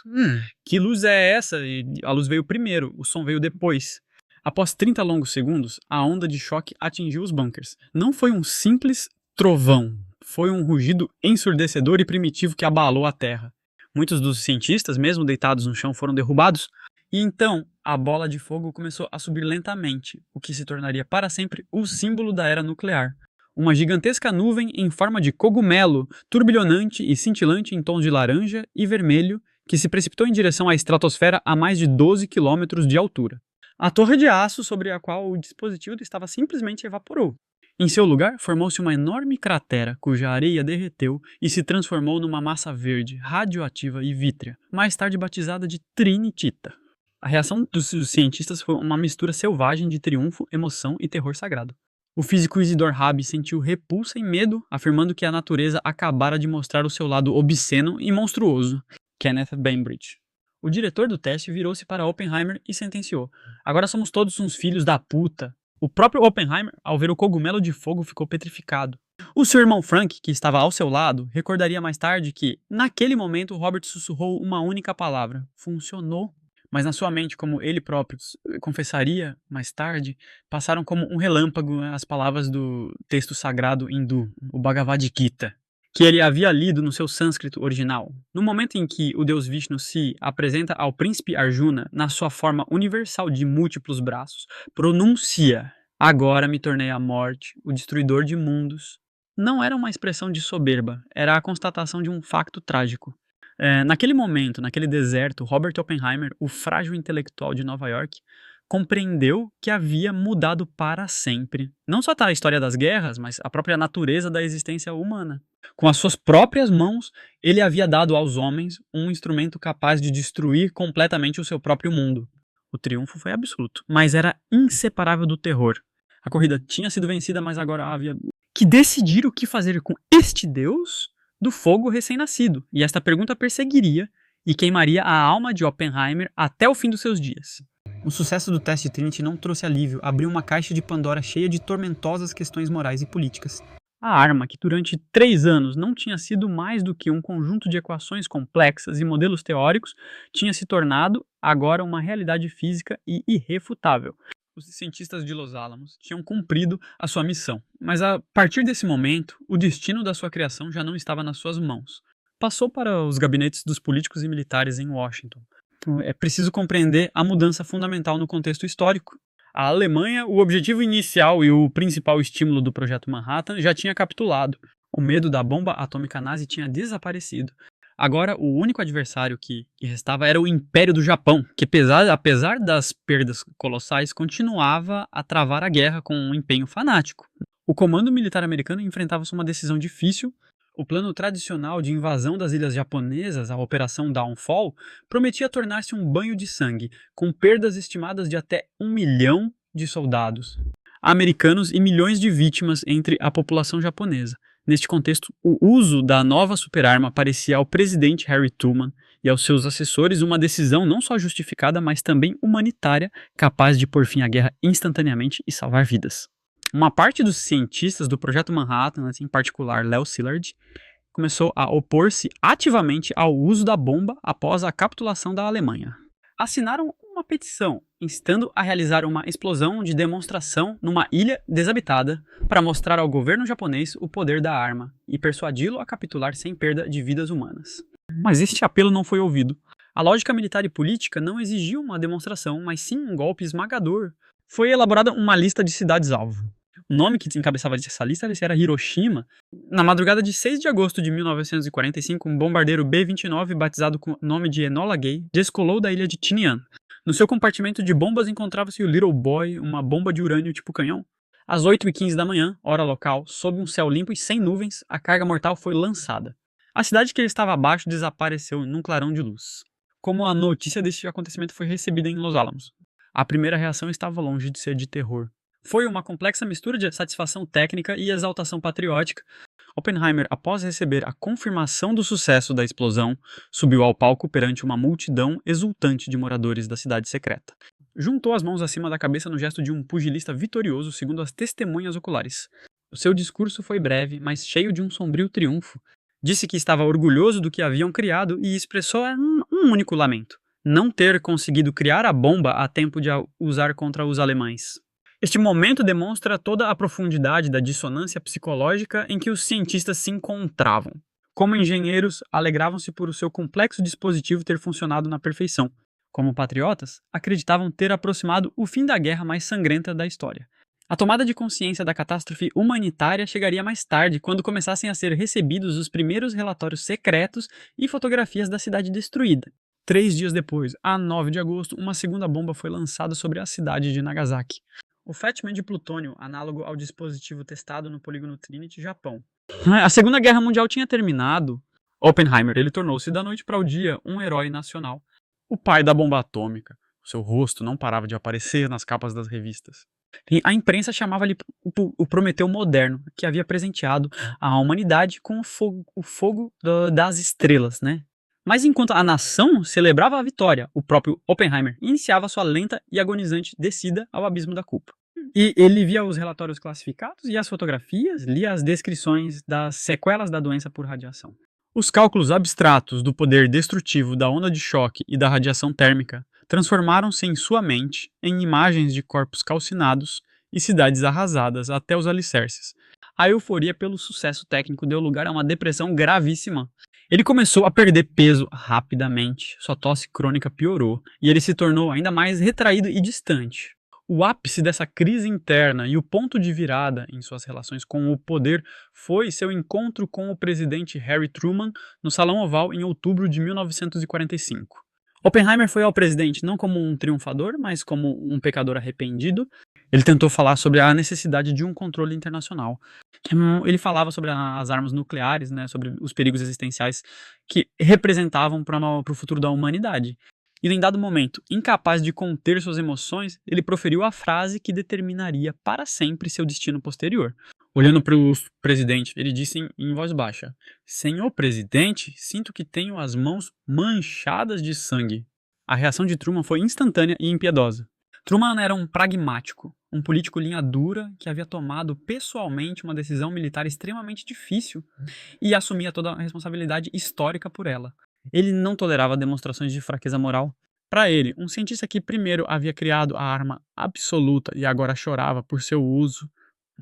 que luz é essa? E a luz veio primeiro, o som veio depois. Após 30 longos segundos, a onda de choque atingiu os bunkers. Não foi um simples trovão, foi um rugido ensurdecedor e primitivo que abalou a terra. Muitos dos cientistas, mesmo deitados no chão, foram derrubados, e então a bola de fogo começou a subir lentamente, o que se tornaria para sempre o símbolo da era nuclear. Uma gigantesca nuvem em forma de cogumelo, turbilhonante e cintilante em tons de laranja e vermelho, que se precipitou em direção à estratosfera a mais de 12 quilômetros de altura. A torre de aço sobre a qual o dispositivo estava simplesmente evaporou. Em seu lugar, formou-se uma enorme cratera, cuja areia derreteu e se transformou numa massa verde, radioativa e vítrea, mais tarde batizada de trinitita. A reação dos cientistas foi uma mistura selvagem de triunfo, emoção e terror sagrado. O físico Isidor Rabi sentiu repulsa e medo, afirmando que a natureza acabara de mostrar o seu lado obsceno e monstruoso. Kenneth Bainbridge. O diretor do teste virou-se para Oppenheimer e sentenciou: agora somos todos uns filhos da puta. O próprio Oppenheimer, ao ver o cogumelo de fogo, ficou petrificado. O seu irmão Frank, que estava ao seu lado, recordaria mais tarde que, naquele momento, Robert sussurrou uma única palavra: funcionou. Mas na sua mente, como ele próprio confessaria mais tarde, passaram como um relâmpago as palavras do texto sagrado hindu, o Bhagavad Gita, que ele havia lido no seu sânscrito original. No momento em que o deus Vishnu se apresenta ao príncipe Arjuna na sua forma universal de múltiplos braços, pronuncia: agora me tornei a morte, o destruidor de mundos. Não era uma expressão de soberba, era a constatação de um facto trágico. Naquele momento, naquele deserto, Robert Oppenheimer, o frágil intelectual de Nova York, compreendeu que havia mudado para sempre. Não só a história das guerras, mas a própria natureza da existência humana. Com as suas próprias mãos, ele havia dado aos homens um instrumento capaz de destruir completamente o seu próprio mundo. O triunfo foi absoluto, mas era inseparável do terror. A corrida tinha sido vencida, mas agora havia que decidir o que fazer com este deus do fogo recém-nascido, e esta pergunta perseguiria e queimaria a alma de Oppenheimer até o fim dos seus dias. O sucesso do teste Trinity não trouxe alívio, abriu uma caixa de Pandora cheia de tormentosas questões morais e políticas. A arma, que durante 3 anos não tinha sido mais do que um conjunto de equações complexas e modelos teóricos, tinha se tornado agora uma realidade física e irrefutável. os cientistas de Los Alamos tinham cumprido a sua missão, mas a partir desse momento, o destino da sua criação já não estava nas suas mãos. Passou para os gabinetes dos políticos e militares em Washington. É preciso compreender a mudança fundamental no contexto histórico. A Alemanha, o objetivo inicial e o principal estímulo do Projeto Manhattan, já tinha capitulado. O medo da bomba atômica nazi tinha desaparecido. Agora, o único adversário que restava era o Império do Japão, que apesar das perdas colossais, continuava a travar a guerra com um empenho fanático. O comando militar americano enfrentava-se uma decisão difícil. O plano tradicional de invasão das ilhas japonesas, a Operação Downfall, prometia tornar-se um banho de sangue, com perdas estimadas de até 1 milhão de soldados americanos e milhões de vítimas entre a população japonesa. Neste contexto, o uso da nova superarma parecia ao presidente Harry Truman e aos seus assessores uma decisão não só justificada, mas também humanitária, capaz de pôr fim à guerra instantaneamente e salvar vidas. Uma parte dos cientistas do Projeto Manhattan, em particular Leo Szilard, começou a opor-se ativamente ao uso da bomba após a capitulação da Alemanha. Assinaram uma petição instando a realizar uma explosão de demonstração numa ilha desabitada para mostrar ao governo japonês o poder da arma e persuadi-lo a capitular sem perda de vidas humanas. Mas este apelo não foi ouvido. A lógica militar e política não exigiu uma demonstração, mas sim um golpe esmagador. Foi elaborada uma lista de cidades-alvo. O nome que encabeçava essa lista era Hiroshima. Na madrugada de 6 de agosto de 1945, um bombardeiro B-29, batizado com o nome de Enola Gay, descolou da ilha de Tinian. No seu compartimento de bombas encontrava-se o Little Boy, uma bomba de urânio tipo canhão. Às 8h15 da manhã, hora local, sob um céu limpo e sem nuvens, a carga mortal foi lançada. A cidade que ele estava abaixo desapareceu num clarão de luz. Como a notícia deste acontecimento foi recebida em Los Alamos? A primeira reação estava longe de ser de terror. Foi uma complexa mistura de satisfação técnica e exaltação patriótica. Oppenheimer, após receber a confirmação do sucesso da explosão, subiu ao palco perante uma multidão exultante de moradores da cidade secreta. Juntou as mãos acima da cabeça no gesto de um pugilista vitorioso, segundo as testemunhas oculares. O seu discurso foi breve, mas cheio de um sombrio triunfo. Disse que estava orgulhoso do que haviam criado e expressou um único lamento: não ter conseguido criar a bomba a tempo de a usar contra os alemães. Este momento demonstra toda a profundidade da dissonância psicológica em que os cientistas se encontravam. Como engenheiros, alegravam-se por o seu complexo dispositivo ter funcionado na perfeição. Como patriotas, acreditavam ter aproximado o fim da guerra mais sangrenta da história. A tomada de consciência da catástrofe humanitária chegaria mais tarde, quando começassem a ser recebidos os primeiros relatórios secretos e fotografias da cidade destruída. 3 dias depois, a 9 de agosto, uma segunda bomba foi lançada sobre a cidade de Nagasaki. O Fat Man de plutônio, análogo ao dispositivo testado no polígono Trinity, Japão. A Segunda Guerra Mundial tinha terminado. Oppenheimer, ele tornou-se da noite para o dia um herói nacional. O pai da bomba atômica. Seu rosto não parava de aparecer nas capas das revistas. E a imprensa chamava-lhe o Prometeu moderno, que havia presenteado a humanidade com o fogo das estrelas, né? Mas enquanto a nação celebrava a vitória, o próprio Oppenheimer iniciava sua lenta e agonizante descida ao abismo da culpa. E ele via os relatórios classificados e as fotografias, lia as descrições das sequelas da doença por radiação. Os cálculos abstratos do poder destrutivo da onda de choque e da radiação térmica transformaram-se em sua mente em imagens de corpos calcinados e cidades arrasadas até os alicerces. A euforia pelo sucesso técnico deu lugar a uma depressão gravíssima. Ele começou a perder peso rapidamente, sua tosse crônica piorou e ele se tornou ainda mais retraído e distante. O ápice dessa crise interna e o ponto de virada em suas relações com o poder foi seu encontro com o presidente Harry Truman no Salão Oval em outubro de 1945. Oppenheimer foi ao presidente não como um triunfador, mas como um pecador arrependido. Ele tentou falar sobre a necessidade de um controle internacional. Ele falava sobre as armas nucleares, né, sobre os perigos existenciais que representavam para o futuro da humanidade. E em dado momento, incapaz de conter suas emoções, ele proferiu a frase que determinaria para sempre seu destino posterior. Olhando para o presidente, ele disse em voz baixa: "Senhor presidente, sinto que tenho as mãos manchadas de sangue." A reação de Truman foi instantânea e impiedosa. Truman era um pragmático, um político linha dura que havia tomado pessoalmente uma decisão militar extremamente difícil e assumia toda a responsabilidade histórica por ela. Ele não tolerava demonstrações de fraqueza moral. Para ele, um cientista que primeiro havia criado a arma absoluta e agora chorava por seu uso,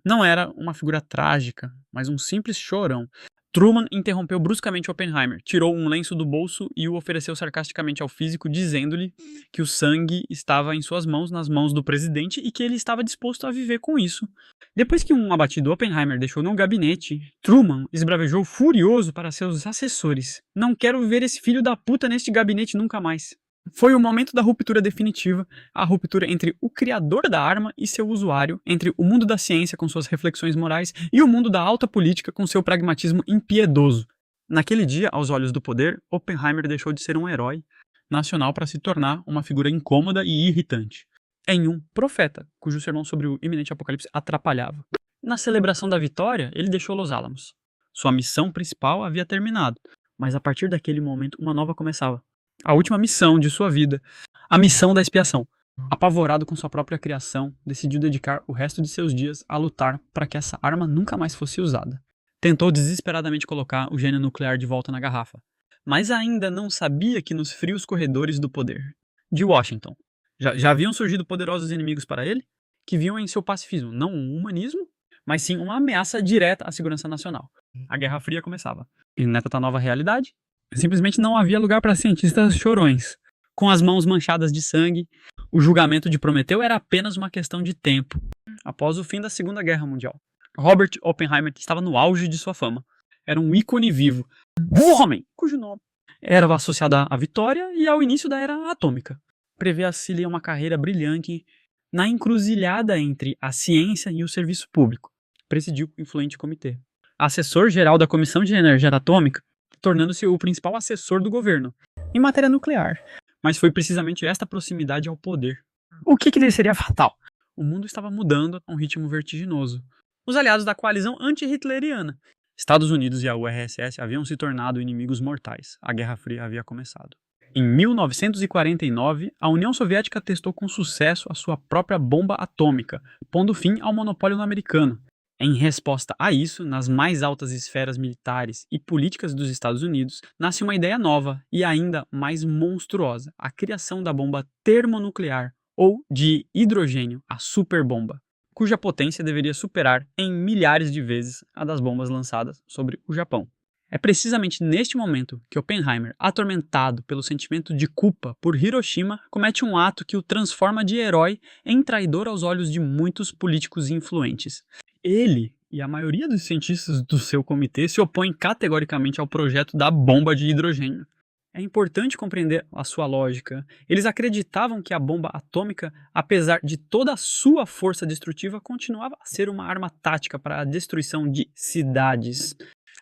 não era uma figura trágica, mas um simples chorão. Truman interrompeu bruscamente Oppenheimer, tirou um lenço do bolso e o ofereceu sarcasticamente ao físico, dizendo-lhe que o sangue estava em suas mãos, nas mãos do presidente, e que ele estava disposto a viver com isso. Depois que um abatido Oppenheimer deixou no gabinete, Truman esbravejou furioso para seus assessores: "Não quero ver esse filho da puta neste gabinete nunca mais." Foi o momento da ruptura definitiva, a ruptura entre o criador da arma e seu usuário, entre o mundo da ciência com suas reflexões morais e o mundo da alta política com seu pragmatismo impiedoso. Naquele dia, aos olhos do poder, Oppenheimer deixou de ser um herói nacional para se tornar uma figura incômoda e irritante, em um profeta, cujo sermão sobre o iminente apocalipse atrapalhava. Na celebração da vitória, ele deixou Los Alamos. Sua missão principal havia terminado, mas a partir daquele momento uma nova começava. A última missão de sua vida, a missão da expiação. Apavorado com sua própria criação, decidiu dedicar o resto de seus dias a lutar para que essa arma nunca mais fosse usada. Tentou desesperadamente colocar o gênio nuclear de volta na garrafa, mas ainda não sabia que nos frios corredores do poder de Washington já haviam surgido poderosos inimigos para ele, que viam em seu pacifismo não um humanismo, mas sim uma ameaça direta à segurança nacional. A Guerra Fria começava. E nessa nova realidade, simplesmente não havia lugar para cientistas chorões. Com as mãos manchadas de sangue, o julgamento de Prometeu era apenas uma questão de tempo. Após o fim da Segunda Guerra Mundial, Robert Oppenheimer estava no auge de sua fama. Era um ícone vivo. Um homem cujo nome era associado à vitória e ao início da era atômica. Previa-se-lhe uma carreira brilhante na encruzilhada entre a ciência e o serviço público. Presidiu o influente comitê. Assessor-geral da Comissão de Energia Atômica, tornando-se o principal assessor do governo em matéria nuclear. Mas foi precisamente esta proximidade ao poder o que lhe seria fatal. O mundo estava mudando a um ritmo vertiginoso. Os aliados da coalizão anti-hitleriana, Estados Unidos e a URSS, haviam se tornado inimigos mortais. A Guerra Fria havia começado. Em 1949, a União Soviética testou com sucesso a sua própria bomba atômica, pondo fim ao monopólio americano. Em resposta a isso, nas mais altas esferas militares e políticas dos Estados Unidos, nasce uma ideia nova e ainda mais monstruosa: a criação da bomba termonuclear, ou de hidrogênio, a superbomba, cuja potência deveria superar em milhares de vezes a das bombas lançadas sobre o Japão. É precisamente neste momento que Oppenheimer, atormentado pelo sentimento de culpa por Hiroshima, comete um ato que o transforma de herói em traidor aos olhos de muitos políticos influentes. Ele e a maioria dos cientistas do seu comitê se opõem categoricamente ao projeto da bomba de hidrogênio. É importante compreender a sua lógica. Eles acreditavam que a bomba atômica, apesar de toda a sua força destrutiva, continuava a ser uma arma tática para a destruição de cidades.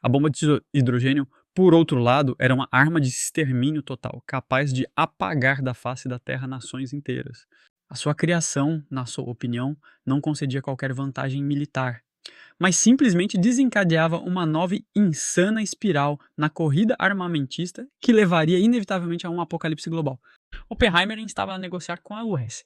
A bomba de hidrogênio, por outro lado, era uma arma de extermínio total, capaz de apagar da face da Terra nações inteiras. A sua criação, na sua opinião, não concedia qualquer vantagem militar, mas simplesmente desencadeava uma nova e insana espiral na corrida armamentista que levaria inevitavelmente a um apocalipse global. Oppenheimer estava a negociar com a US,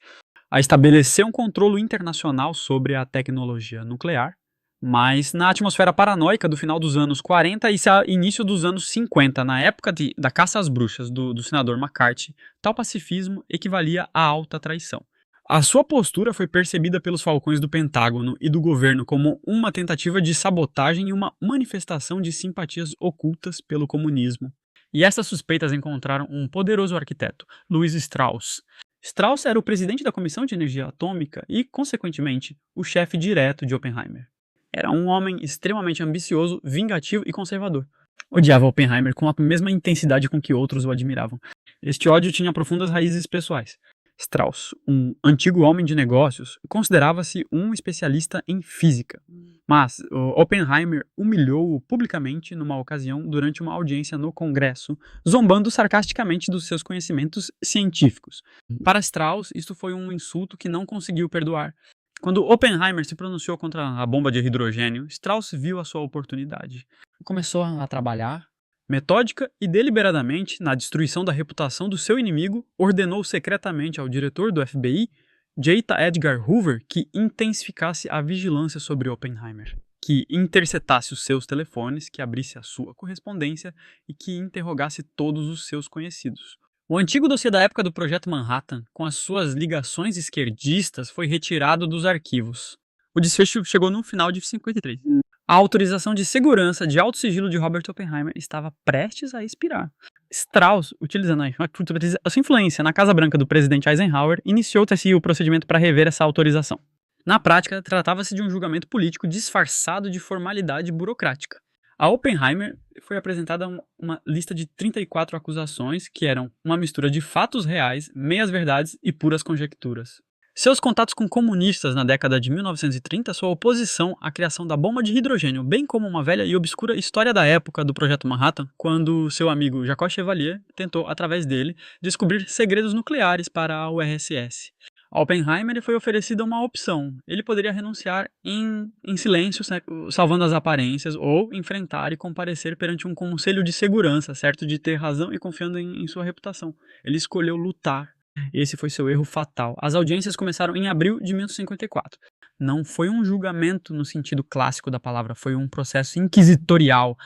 a estabelecer um controle internacional sobre a tecnologia nuclear, mas na atmosfera paranoica do final dos anos 40 e início dos anos 50, na época da caça às bruxas do senador McCarthy, tal pacifismo equivalia a alta traição. A sua postura foi percebida pelos falcões do Pentágono e do governo como uma tentativa de sabotagem e uma manifestação de simpatias ocultas pelo comunismo. E essas suspeitas encontraram um poderoso arquiteto, Louis Strauss. Strauss era o presidente da Comissão de Energia Atômica e, consequentemente, o chefe direto de Oppenheimer. Era um homem extremamente ambicioso, vingativo e conservador. Odiava Oppenheimer com a mesma intensidade com que outros o admiravam. Este ódio tinha profundas raízes pessoais. Strauss, um antigo homem de negócios, considerava-se um especialista em física, mas Oppenheimer humilhou-o publicamente numa ocasião durante uma audiência no Congresso, zombando sarcasticamente dos seus conhecimentos científicos. Para Strauss, isto foi um insulto que não conseguiu perdoar. Quando Oppenheimer se pronunciou contra a bomba de hidrogênio, Strauss viu a sua oportunidade. Começou a trabalhar metódica e deliberadamente na destruição da reputação do seu inimigo, ordenou secretamente ao diretor do FBI, J. Edgar Hoover, que intensificasse a vigilância sobre Oppenheimer, que interceptasse os seus telefones, que abrisse a sua correspondência e que interrogasse todos os seus conhecidos. O antigo dossiê da época do Projeto Manhattan, com as suas ligações esquerdistas, foi retirado dos arquivos. O desfecho chegou no final de 53. A autorização de segurança de alto sigilo de Robert Oppenheimer estava prestes a expirar. Strauss, utilizando a sua influência na Casa Branca do presidente Eisenhower, iniciou-se o procedimento para rever essa autorização. Na prática, tratava-se de um julgamento político disfarçado de formalidade burocrática. A Oppenheimer foi apresentada uma lista de 34 acusações que eram uma mistura de fatos reais, meias-verdades e puras conjecturas. Seus contatos com comunistas na década de 1930, sua oposição à criação da bomba de hidrogênio, bem como uma velha e obscura história da época do Projeto Manhattan, quando seu amigo Jacques Chevalier tentou, através dele, descobrir segredos nucleares para a URSS. A Oppenheimer foi oferecida uma opção. Ele poderia renunciar em silêncio, salvando as aparências, ou enfrentar e comparecer perante um conselho de segurança, certo de ter razão e confiando em sua reputação. Ele escolheu lutar. Esse foi seu erro fatal. As audiências começaram em abril de 1954. Não foi um julgamento no sentido clássico da palavra, foi um processo inquisitorial.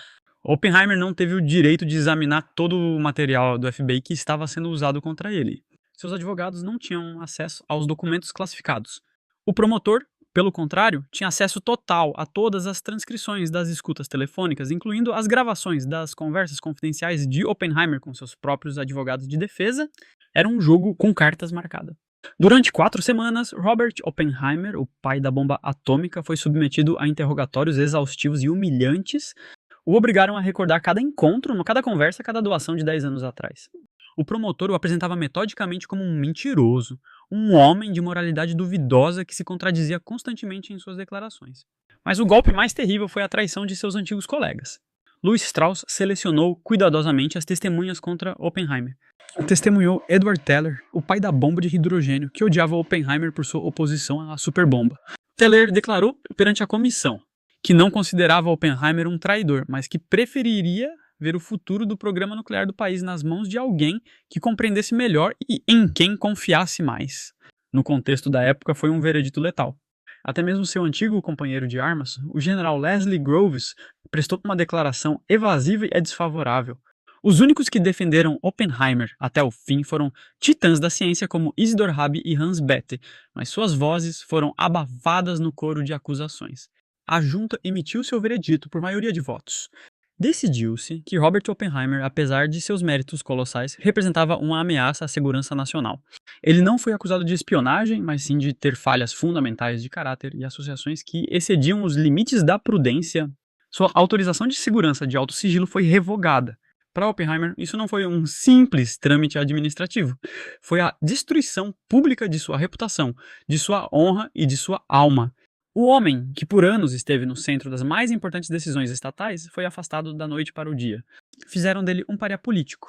Oppenheimer não teve o direito de examinar todo o material do FBI que estava sendo usado contra ele. Seus advogados não tinham acesso aos documentos classificados. O promotor, pelo contrário, tinha acesso total a todas as transcrições das escutas telefônicas, incluindo as gravações das conversas confidenciais de Oppenheimer com seus próprios advogados de defesa. Era um jogo com cartas marcadas. Durante 4 semanas, Robert Oppenheimer, o pai da bomba atômica, foi submetido a interrogatórios exaustivos e humilhantes. O obrigaram a recordar cada encontro, cada conversa, cada doação de 10 anos atrás. O promotor o apresentava metodicamente como um mentiroso, um homem de moralidade duvidosa que se contradizia constantemente em suas declarações. Mas o golpe mais terrível foi a traição de seus antigos colegas. Louis Strauss selecionou cuidadosamente as testemunhas contra Oppenheimer. Testemunhou Edward Teller, o pai da bomba de hidrogênio, que odiava Oppenheimer por sua oposição à superbomba. Teller declarou perante a comissão que não considerava Oppenheimer um traidor, mas que preferiria ver o futuro do programa nuclear do país nas mãos de alguém que compreendesse melhor e em quem confiasse mais. No contexto da época, foi um veredito letal. Até mesmo seu antigo companheiro de armas, o general Leslie Groves, prestou uma declaração evasiva e desfavorável. Os únicos que defenderam Oppenheimer até o fim foram titãs da ciência como Isidor Rabi e Hans Bethe, mas suas vozes foram abafadas no coro de acusações. A junta emitiu seu veredito por maioria de votos. Decidiu-se que Robert Oppenheimer, apesar de seus méritos colossais, representava uma ameaça à segurança nacional. Ele não foi acusado de espionagem, mas sim de ter falhas fundamentais de caráter e associações que excediam os limites da prudência. Sua autorização de segurança de alto sigilo foi revogada. Para Oppenheimer, isso não foi um simples trâmite administrativo. Foi a destruição pública de sua reputação, de sua honra e de sua alma. O homem, que por anos esteve no centro das mais importantes decisões estatais, foi afastado da noite para o dia. Fizeram dele um pária político.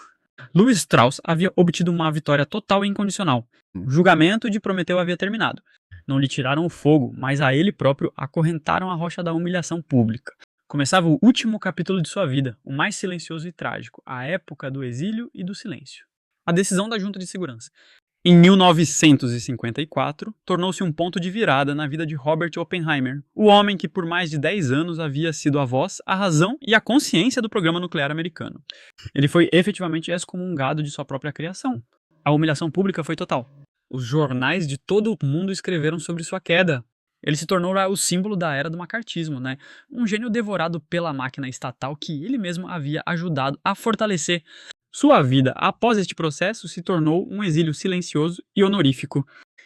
Louis Strauss havia obtido uma vitória total e incondicional. O julgamento de Prometeu havia terminado. Não lhe tiraram o fogo, mas a ele próprio acorrentaram a rocha da humilhação pública. Começava o último capítulo de sua vida, o mais silencioso e trágico, a época do exílio e do silêncio. A decisão da Junta de Segurança. Em 1954, tornou-se um ponto de virada na vida de Robert Oppenheimer, o homem que por mais de 10 anos havia sido a voz, a razão e a consciência do programa nuclear americano. Ele foi efetivamente excomungado de sua própria criação. A humilhação pública foi total. Os jornais de todo o mundo escreveram sobre sua queda. Ele se tornou o símbolo da era do macartismo, né? Um gênio devorado pela máquina estatal que ele mesmo havia ajudado a fortalecer. Sua vida, após este processo, se tornou um exílio silencioso e honorífico.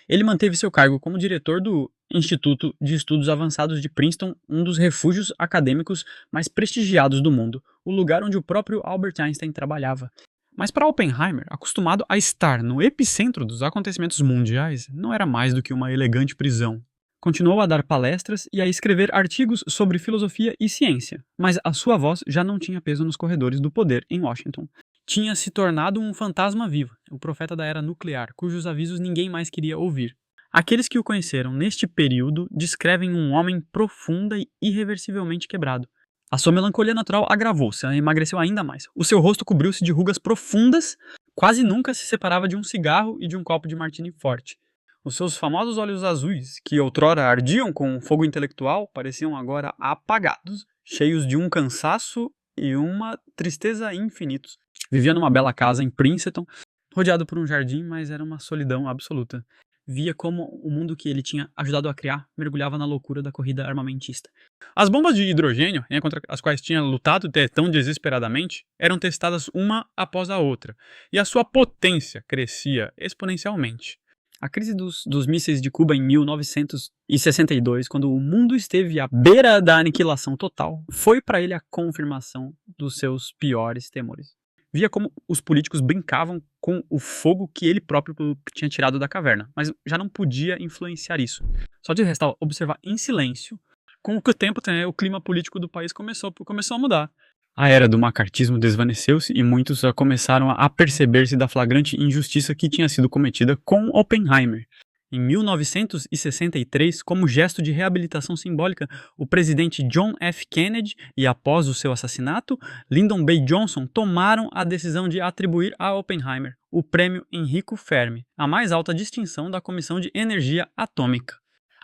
Ele manteve seu cargo como diretor do Instituto de Estudos Avançados de Princeton, um dos refúgios acadêmicos mais prestigiados do mundo, o lugar onde o próprio Albert Einstein trabalhava. Mas para Oppenheimer, acostumado a estar no epicentro dos acontecimentos mundiais, não era mais do que uma elegante prisão. Continuou a dar palestras e a escrever artigos sobre filosofia e ciência, mas a sua voz já não tinha peso nos corredores do poder em Washington. Tinha se tornado um fantasma vivo, o profeta da era nuclear, cujos avisos ninguém mais queria ouvir. Aqueles que o conheceram neste período descrevem um homem profunda e irreversivelmente quebrado. A sua melancolia natural agravou-se, emagreceu ainda mais. O seu rosto cobriu-se de rugas profundas, quase nunca se separava de um cigarro e de um copo de martini forte. Os seus famosos olhos azuis, que outrora ardiam com um fogo intelectual, pareciam agora apagados, cheios de um cansaço e uma tristeza infinitos. Vivia numa bela casa em Princeton, rodeado por um jardim, mas era uma solidão absoluta. Via como o mundo que ele tinha ajudado a criar mergulhava na loucura da corrida armamentista. As bombas de hidrogênio, contra as quais tinha lutado tão desesperadamente, eram testadas uma após a outra, e a sua potência crescia exponencialmente. A crise dos mísseis de Cuba em 1962, quando o mundo esteve à beira da aniquilação total, foi para ele a confirmação dos seus piores temores. Via como os políticos brincavam com o fogo que ele próprio tinha tirado da caverna, mas já não podia influenciar isso. Só lhe restava observar em silêncio. Com o tempo, o clima político do país começou a mudar. A era do macartismo desvaneceu-se e muitos começaram a perceber-se da flagrante injustiça que tinha sido cometida com Oppenheimer. Em 1963, como gesto de reabilitação simbólica, o presidente John F. Kennedy e, após o seu assassinato, Lyndon B. Johnson tomaram a decisão de atribuir a Oppenheimer o prêmio Enrico Fermi, a mais alta distinção da Comissão de Energia Atômica.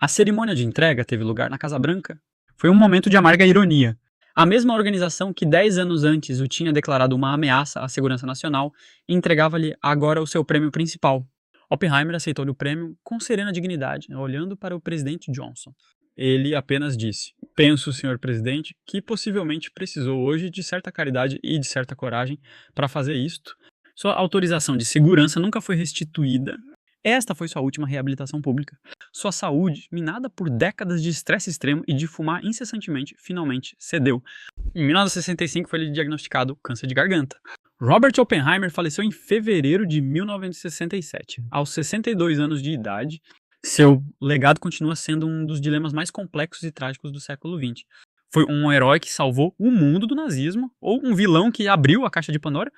A cerimônia de entrega teve lugar na Casa Branca. Foi um momento de amarga ironia. A mesma organização que 10 anos antes o tinha declarado uma ameaça à segurança nacional entregava-lhe agora o seu prêmio principal. Oppenheimer aceitou-lhe o prêmio com serena dignidade, olhando para o presidente Johnson. Ele apenas disse: "Penso, senhor presidente, que possivelmente precisou hoje de certa caridade e de certa coragem para fazer isto. Sua autorização de segurança nunca foi restituída. Esta foi sua última reabilitação pública. Sua saúde, minada por décadas de estresse extremo e de fumar incessantemente, finalmente cedeu." Em 1965 foi-lhe diagnosticado câncer de garganta. Robert Oppenheimer faleceu em fevereiro de 1967, aos 62 anos de idade. Seu legado continua sendo um dos dilemas mais complexos e trágicos do século XX. Foi um herói que salvou o mundo do nazismo ou um vilão que abriu a caixa de Pandora?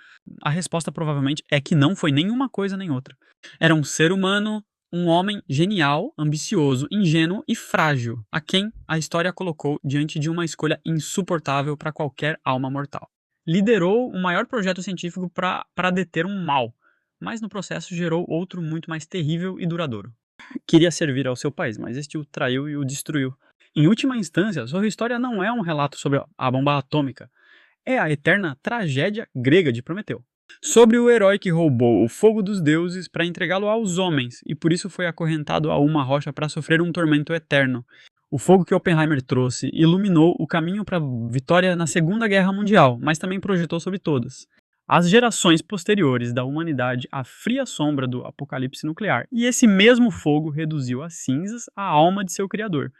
A resposta provavelmente é que não foi nenhuma coisa nem outra. Era um ser humano, um homem genial, ambicioso, ingênuo e frágil, a quem a história colocou diante de uma escolha insuportável para qualquer alma mortal. Liderou o maior projeto científico para deter um mal, mas no processo gerou outro muito mais terrível e duradouro. Queria servir ao seu país, mas este o traiu e o destruiu. Em última instância, sua história não é um relato sobre a bomba atômica, é a eterna tragédia grega de Prometeu. Sobre o herói que roubou o fogo dos deuses para entregá-lo aos homens e por isso foi acorrentado a uma rocha para sofrer um tormento eterno. O fogo que Oppenheimer trouxe iluminou o caminho para a vitória na Segunda Guerra Mundial, mas também projetou sobre todas as gerações posteriores da humanidade a fria sombra do apocalipse nuclear, e esse mesmo fogo reduziu a cinzas a alma de seu criador.